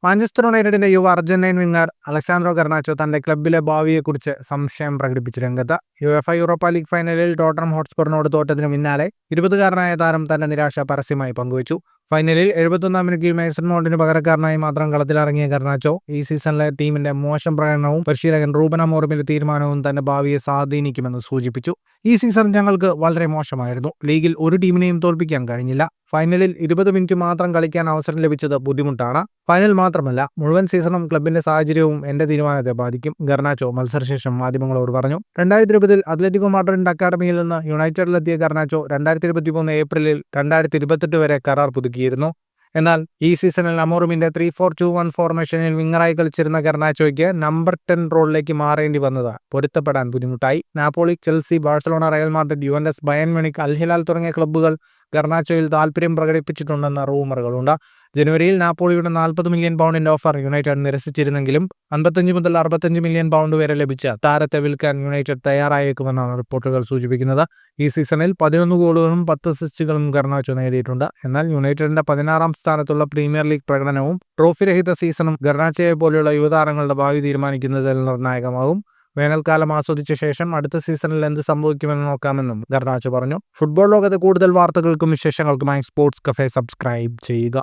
Manchester യുണൈറ്റഡിന്റെ യുവ Argentine winger Alessandro Garnacho തന്റെ ക്ലബ്ബിലെ ഭാവിയെക്കുറിച്ച് സംശയം പ്രകടിപ്പിച്ചു രംഗത്ത്. യുഎഫ യൂറോപ്പ ലീഗ് ഫൈനലിൽ ടോട്ടനം ഹോട്ട്സ്പറിനോട് തോറ്റതിന് പിന്നാലെ 20-കാരനായ താരം തന്റെ നിരാശ പരസ്യമായി പങ്കുവച്ചു. ഫൈനലിൽ 71-ാം മിനിറ്റിൽ മേസൺ മൗണ്ടിന് പകരക്കാരനായി മാത്രം കളത്തിലിറങ്ങിയ ഗർനാച്ചോ ഈ സീസണിലെ ടീമിന്റെ മോശം പ്രകടനവും പരിശീലകൻ റൂബൻ അമോറിമിന്റെ തീരുമാനവും തന്റെ ഭാവിയെ സ്വാധീനിക്കുമെന്ന് സൂചിപ്പിച്ചു. ഈ സീസൺ ഞങ്ങൾക്ക് വളരെ മോശമായിരുന്നു. ലീഗിൽ ഒരു ടീമിനെയും തോൽപ്പിക്കാൻ കഴിഞ്ഞില്ല. ഫൈനലിൽ 20 മിനിറ്റ് മാത്രം കളിക്കാൻ അവസരം ലഭിച്ചത് ബുദ്ധിമുട്ടാണ്. ഫൈനൽ മാത്രമല്ല, മുഴുവൻ സീസണും ക്ലബിന്റെ സാഹചര്യവും എന്റെ തീരുമാനത്തെ ബാധിക്കും, ഗർനാച്ചോ മത്സരശേഷം മാധ്യമങ്ങളോട് പറഞ്ഞു. 2020-ൽ അത്ലറ്റിക്കോ മാഡ്രിഡ് അക്കാദമിയിൽ നിന്ന് യുണൈറ്റഡിലെത്തിയ ഗർനാച്ചോ 2023 ഏപ്രിലിൽ 2028 വരെ കരാർ പുതുക്കിയിരുന്നു. എന്നാൽ ഈ സീസണിൽ അമോറിമിന്റെ 3-4-2-1 ഫോർമേഷനിൽ വിങ്ങറായി കളിച്ചിരുന്ന ഗർനാച്ചോയ്ക്ക് നമ്പർ 10 റോളിലേക്ക് മാറേണ്ടി വന്നത് പൊരുത്തപ്പെടാൻ ബുദ്ധിമുട്ടായി. Napoli, Chelsea, Barcelona, Real Madrid, Juventus, Bayern Munich, Al Hilal തുടങ്ങിയ ക്ലബ്ബുകൾ ഗർനാച്ചോയിൽ താൽപര്യം പ്രകടിപ്പിച്ചിട്ടുണ്ടെന്ന റൂമറുകളുണ്ട്. ജനുവരിയിൽ നാപ്പോളിയുടെ 40 മില്യൺ പൗണ്ടിന്റെ ഓഫർ യുണൈറ്റഡ് നിരസിച്ചിരുന്നെങ്കിലും 55 മുതൽ 65 മില്യൺ പൗണ്ട് വരെ ലഭിച്ച താരത്തെ വിൽക്കാൻ യുണൈറ്റഡ് തയ്യാറായേക്കുമെന്നാണ് റിപ്പോർട്ടുകൾ സൂചിപ്പിക്കുന്നത്. ഈ സീസണിൽ 11 ഗോളുകളും 10 അസിസ്റ്റുകളും ഗർനാച്ചോ നേടിയിട്ടുണ്ട്. എന്നാൽ യുണൈറ്റഡിന്റെ 16-ാം സ്ഥാനത്തുള്ള പ്രീമിയർ ലീഗ് പ്രകടനവും ട്രോഫി രഹിത സീസണും ഗർനാച്ചോയെ പോലെയുള്ള യുവതാരങ്ങളുടെ ഭാവി തീരുമാനിക്കുന്നതിൽ നിർണായകമാകും. വേനൽക്കാലം ആസ്വദിച്ച ശേഷം അടുത്ത സീസണിൽ എന്ത് സംഭവിക്കുമെന്ന് നോക്കാമെന്നും ഗർനാച്ചോ പറഞ്ഞു. ഫുട്ബോൾ ലോകത്തെ കൂടുതൽ വാർത്തകൾക്കും വിശേഷങ്ങൾക്കുമായി സ്പോർട്സ് കഫേ സബ്സ്ക്രൈബ് ചെയ്യുക.